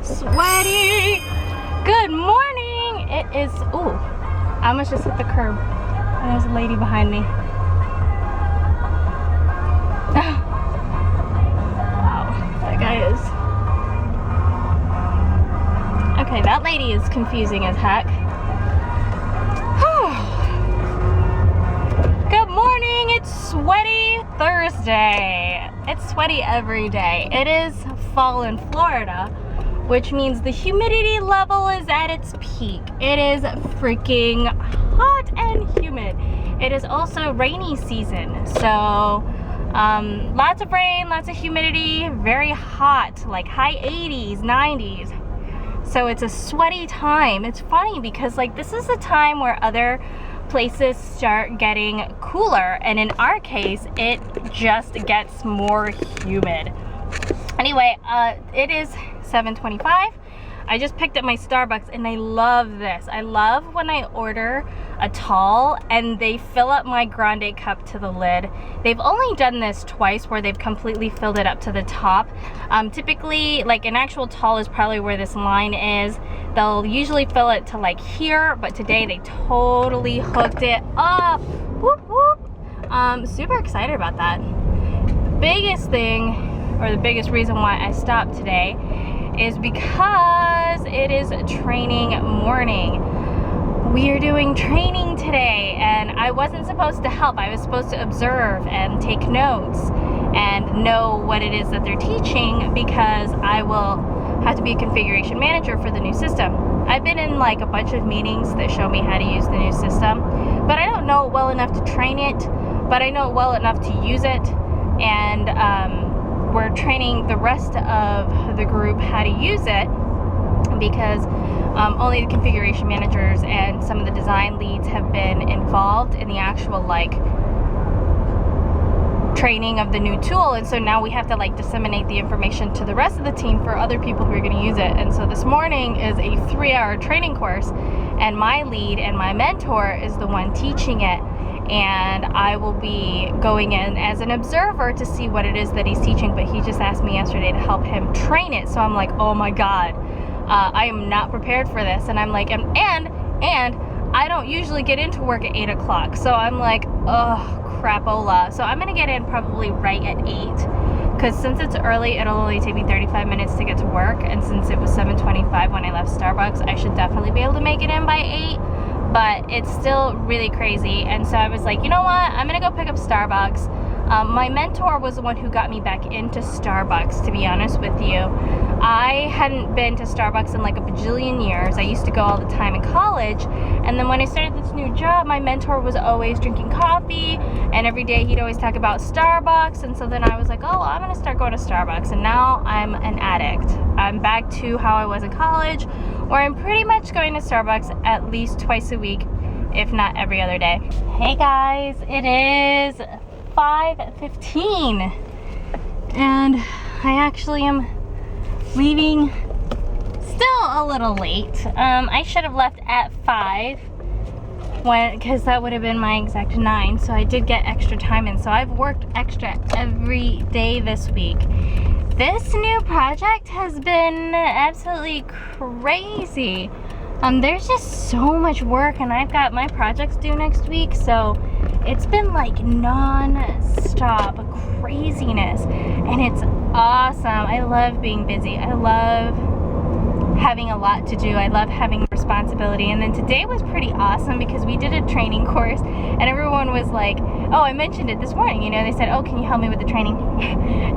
Sweaty. Good morning. It is, ooh, I almost just hit the curb. And there's a lady behind me. Wow, that guy is. Okay, that lady is confusing as heck. Good morning, it's Sweaty Thursday. It's sweaty every day. It is fall in Florida, which means the humidity level is at its peak. It is freaking hot and humid. It is also rainy season, so lots of rain, lots of humidity, very hot, like high 80s, 90s. So it's a sweaty time. It's funny because like this is the time where other places start getting cooler, and in our case it just gets more humid. Anyway, it is 7:25. I just picked up my Starbucks and I love this. I love when I order a tall and they fill up my grande cup to the lid. They've only done this twice where they've completely filled it up to the top. Typically, like an actual tall is probably where this line is. They'll usually fill it to like here, but today they totally hooked it up. Whoop whoop. Super excited about that. Biggest thing, or the biggest reason why I stopped today, is because it is training morning. We are doing training today and I wasn't supposed to help. I was supposed to observe and take notes and know what it is that they're teaching, because I will have to be a configuration manager for the new system. I've been in like a bunch of meetings that show me how to use the new system, but I don't know it well enough to train it, but I know it well enough to use it. And we're training the rest of the group how to use it, because only the configuration managers and some of the design leads have been involved in the actual like training of the new tool. And so now we have to like disseminate the information to the rest of the team for other people who are going to use it. And so this morning is a 3-hour training course, and my lead and my mentor is the one teaching it. And I will be going in as an observer to see what it is that he's teaching, but he just asked me yesterday to help him train it. So I'm like, oh my God, I am not prepared for this. And I'm like, and I don't usually get into work at 8 o'clock. So I'm like, oh, crapola. So I'm gonna get in probably right at 8, because since it's early, it'll only take me 35 minutes to get to work. And since it was 7:25 when I left Starbucks, I should definitely be able to make it in by 8. But it's still really crazy. And so I was like, you know what, I'm gonna go pick up Starbucks. My mentor was the one who got me back into Starbucks, to be honest with you. I hadn't been to Starbucks in like a bajillion years. I used to go all the time in college, and then when I started this new job, my mentor was always drinking coffee, and every day he'd always talk about Starbucks. And so then I was like, oh, I'm gonna start going to Starbucks, and now I'm an addict. I'm back to how I was in college, where I'm pretty much going to Starbucks at least twice a week, if not every other day. Hey guys, it is 5:15 and I actually am leaving still a little late. I should have left at 5 because that would have been my exact 9, so I did get extra time in. So I've worked extra every day this week. This new project has been absolutely crazy. There's just so much work, and I've got my projects due next week, so it's been like non-stop craziness, and it's awesome. I love being busy. I love having a lot to do. I love having responsibility. And then today was pretty awesome because we did a training course, and everyone was like, oh, I mentioned it this morning, you know, they said, oh, can you help me with the training?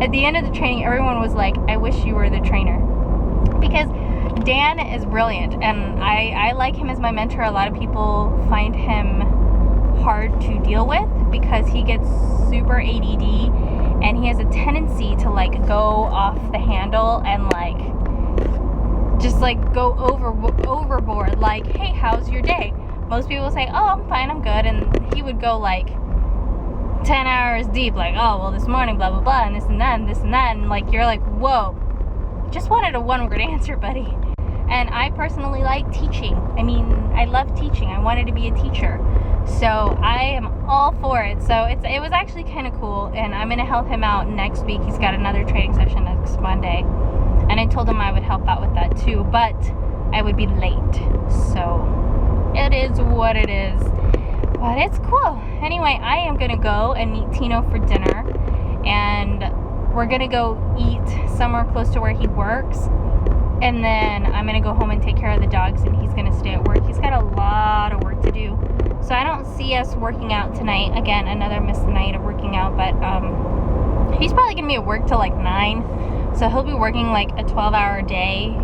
At the end of the training, everyone was like, I wish you were the trainer, because Dan is brilliant, and I like him as my mentor. A lot of people find him hard to deal with because he gets super ADD, and he has a tendency to like go off the handle and like just like go overboard, like, hey, how's your day? Most people say, oh, I'm fine, I'm good, and he would go like 10 hours deep, like, oh, well, this morning, blah blah blah, and this and that and this and that, and like you're like, whoa, just wanted a one-word answer, buddy. And I personally like teaching. I mean, I love teaching. I wanted to be a teacher. So I am all for it. So it was actually kind of cool, and I'm going to help him out next week. He's got another training session next Monday. and I told him I would help out with that too, but I would be late, so it is what it is. But it's cool. Anyway, I am gonna go and meet Tino for dinner, and we're gonna go eat somewhere close to where he works, and then I'm gonna go home and take care of the dogs, and he's gonna stay at work. He's got a lot of work to do, so I don't see us working out tonight. Again, another missed night of working out, but he's probably gonna be at work till like 9, so he'll be working like a 12-hour day.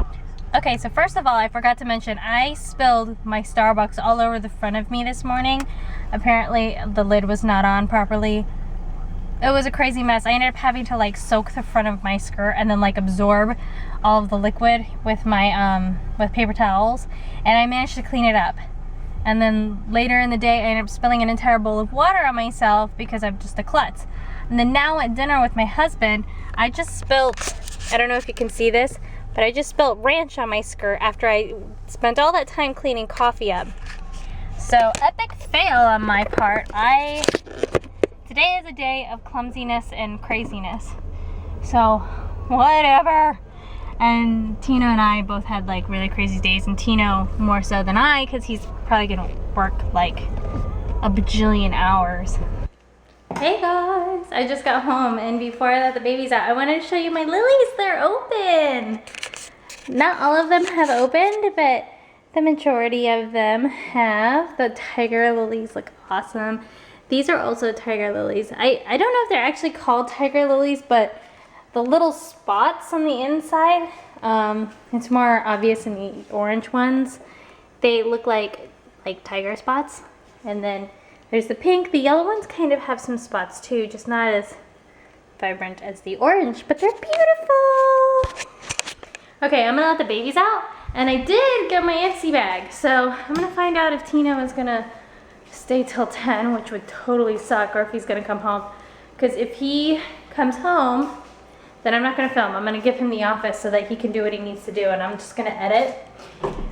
Okay, so first of all, I forgot to mention, I spilled my Starbucks all over the front of me this morning. Apparently, the lid was not on properly. It was a crazy mess. I ended up having to like soak the front of my skirt and then like absorb all of the liquid with my with paper towels, and I managed to clean it up. And then later in the day, I ended up spilling an entire bowl of water on myself because I'm just a klutz. And then now at dinner with my husband, I just spilled, I don't know if you can see this, but I just spilled ranch on my skirt after I spent all that time cleaning coffee up. So epic fail on my part. Today is a day of clumsiness and craziness. So whatever. And Tino and I both had like really crazy days, and Tino more so than I, because he's probably gonna work like a bajillion hours. Hey guys, I just got home, and before I let the babies out, I wanted to show you my lilies. They're open. Not all of them have opened, but the majority of them have. The tiger lilies look awesome. These are also tiger lilies. I don't know if they're actually called tiger lilies, but the little spots on the inside, it's more obvious in the orange ones. They look like tiger spots. And then there's the pink. The yellow ones kind of have some spots too, just not as vibrant as the orange, but they're beautiful. Okay, I'm gonna let the babies out, and I did get my Ipsy bag, so I'm gonna find out if Tino is gonna stay till 10, which would totally suck, or if he's gonna come home. Because if he comes home, then I'm not gonna film. I'm gonna give him the office so that he can do what he needs to do, and I'm just gonna edit.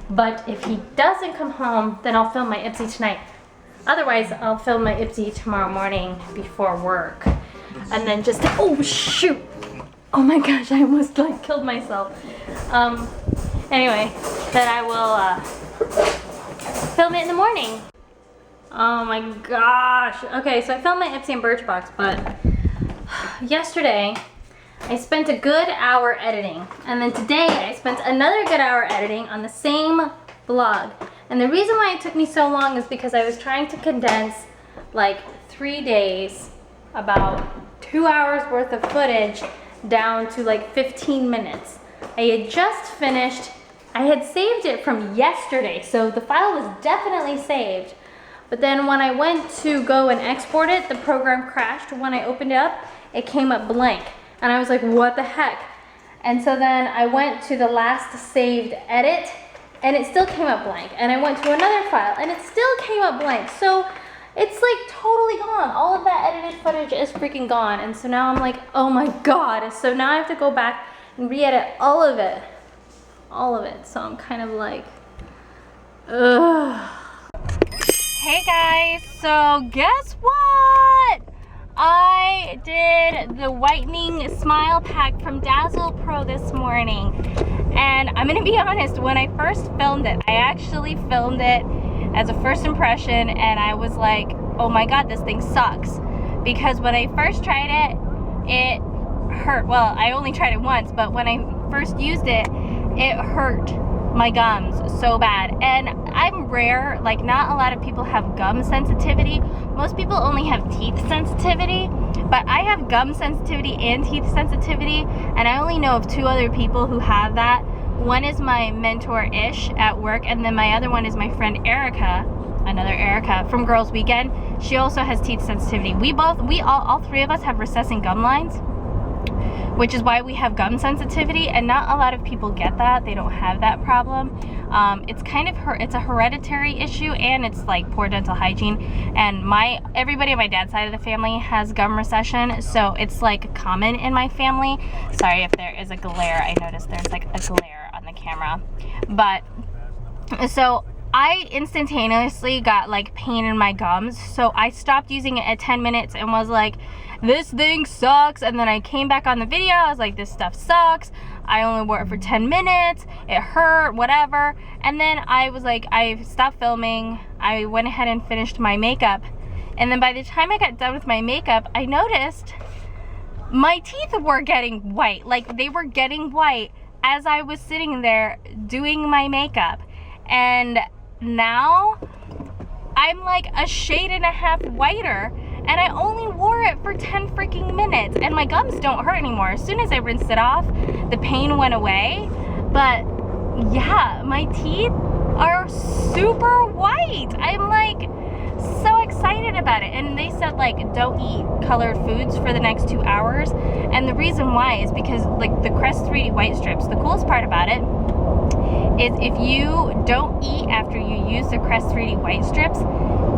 But if he doesn't come home, then I'll film my Ipsy tonight. Otherwise, I'll film my Ipsy tomorrow morning before work. And then just, oh shoot! Oh my gosh, I almost like killed myself. Anyway, then I will film it in the morning. Oh my gosh. Okay, so I filmed my Ipsy in Birchbox, but yesterday I spent a good hour editing. And then today I spent another good hour editing on the same vlog. And the reason why it took me so long is because I was trying to condense like 3 days, about 2 hours worth of footage down to like 15 minutes. I had just finished, I had saved it from yesterday, so the file was definitely saved. But then when I went to go and export it, the program crashed. When I opened it up, it came up blank. And I was like, what the heck? And so then I went to the last saved edit, and it still came up blank. And I went to another file, and it still came up blank. So it's like totally gone. All of that edited footage is freaking gone. And so now I'm like, oh my God. So now I have to go back and re-edit all of it. All of it. So I'm kind of like, ugh. Hey guys, so guess what? I did the whitening smile pack from Dazzle Pro this morning. And I'm gonna be honest, when I first filmed it, I actually filmed it as a first impression, and I was like, oh my God, this thing sucks. Because when I first tried it, it hurt. Well, I only tried it once, but when I first used it, it hurt my gums so bad. And I'm rare, like not a lot of people have gum sensitivity. Most people only have teeth sensitivity, but I have gum sensitivity and teeth sensitivity, and I only know of 2 other people who have that. One is my mentor-ish at work, and then my other one is my friend Erica, another Erica from Girls Weekend. She also has teeth sensitivity. All 3 of us have recessing gum lines, which is why we have gum sensitivity, and not a lot of people get that. They don't have that problem. It's kind of it's a hereditary issue, and it's like poor dental hygiene. And everybody on my dad's side of the family has gum recession, so it's like common in my family. Sorry if there is a glare. I noticed there's like a glare on the camera. But so I instantaneously got like pain in my gums, so I stopped using it at 10 minutes and was like, this thing sucks. And then I came back on the video, I was like, this stuff sucks. I only wore it for 10 minutes, it hurt, whatever. And then I was like, I stopped filming, I went ahead and finished my makeup. And then by the time I got done with my makeup, I noticed my teeth were getting white. Like, they were getting white as I was sitting there doing my makeup. And now I'm like a shade and a half whiter, and I only wore it for 10 freaking minutes, and my gums don't hurt anymore. As soon as I rinsed it off, the pain went away. But yeah, my teeth are super white. I'm like so excited about it. And they said like, don't eat colored foods for the next 2 hours. And the reason why is because like the Crest 3D white strips, the coolest part about it is if you don't eat after you use the Crest 3D white strips,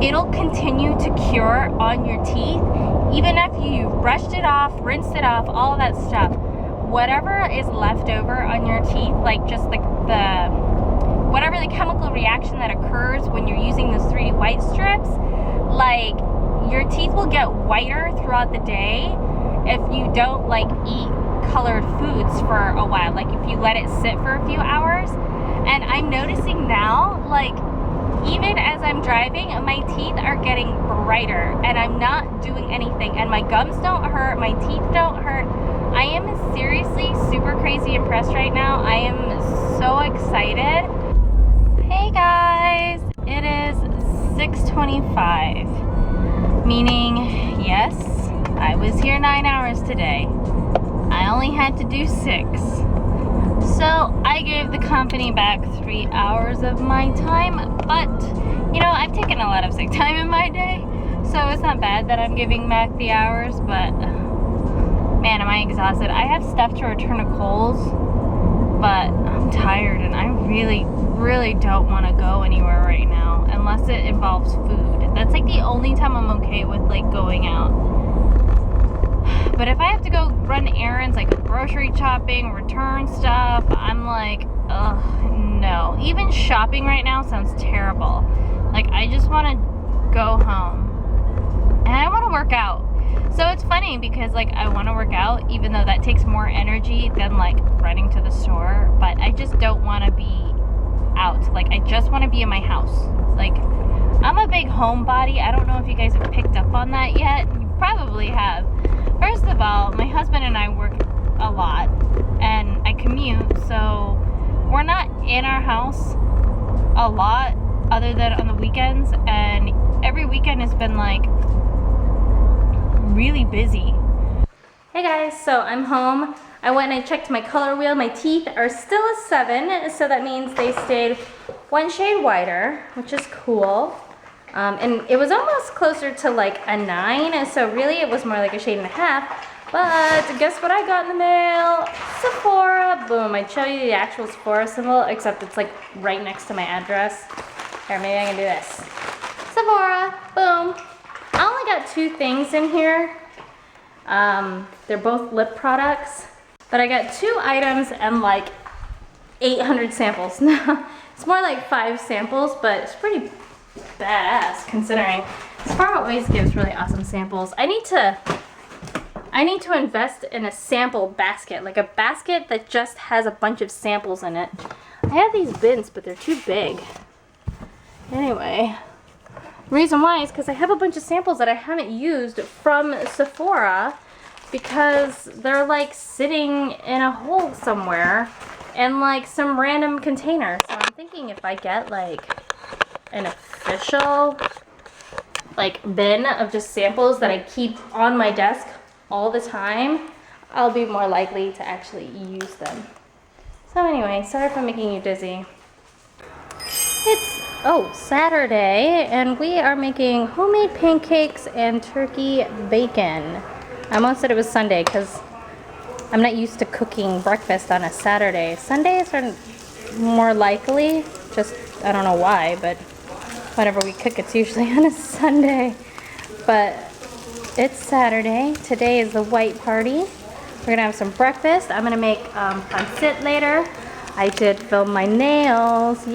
it'll continue to cure on your teeth even after you've brushed it off, rinsed it off, all of that stuff. Whatever is left over on your teeth, like just like whatever the chemical reaction that occurs when you're using those 3D white strips, like your teeth will get whiter throughout the day if you don't like eat colored foods for a while, like if you let it sit for a few hours. And I'm noticing now, like even as I'm driving, my teeth are getting brighter and I'm not doing anything, and my gums don't hurt, my teeth don't hurt. I am seriously super crazy impressed right now. I am so excited. Hey guys, it is 6:25, meaning yes, I was here 9 hours today. I only had to do 6. So I gave the company back 3 hours of my time, but you know, I've taken a lot of sick time in my day, so it's not bad that I'm giving back the hours, but man, am I exhausted. I have stuff to return to Kohl's, but I'm tired and I really don't want to go anywhere right now unless it involves food. That's like the only time I'm okay with like going out. But if I have to go run errands like grocery shopping, return stuff, I'm like, ugh, no. Even shopping right now sounds terrible. Like, I just want to go home. And I want to work out. So it's funny because like I want to work out even though that takes more energy than like running to the store. But I just don't want to be out. Like, I just want to be in my house. Like, I'm a big homebody. I don't know if you guys have picked up on that yet. You probably have. First of all, my husband and I work a lot and I commute, so we're not in our house a lot other than on the weekends, and every weekend has been like really busy. Hey guys, so I'm home. I went and I checked my color wheel. My teeth are still a 7, so that means they stayed 1 shade whiter, which is cool. And it was almost closer to like a 9, so really it was more like a shade and a half. But guess what I got in the mail? Sephora. Boom. I'd show you the actual Sephora symbol, except it's like right next to my address. Here, maybe I can do this. Sephora. Boom. I only got 2 things in here. They're both lip products. But I got 2 items and like 800 samples. It's more like 5 samples, but it's pretty badass considering Sephora always gives really awesome samples. I need to invest in a sample basket, like a basket that just has a bunch of samples in it. I have these bins, but they're too big. Anyway, the reason why is because I have a bunch of samples that I haven't used from Sephora because they're like sitting in a hole somewhere in like some random container. So I'm thinking if I get like an official like bin of just samples that I keep on my desk all the time, I'll be more likely to actually use them. So anyway, sorry for making you dizzy. It's Saturday and we are making homemade pancakes and turkey bacon. I almost said it was Sunday because I'm not used to cooking breakfast on a Saturday. Sundays are more likely, just I don't know why, but whenever we cook, it's usually on a Sunday. But it's Saturday. Today is the white party. We're gonna have some breakfast. I'm gonna make pancit later. I did film my nails.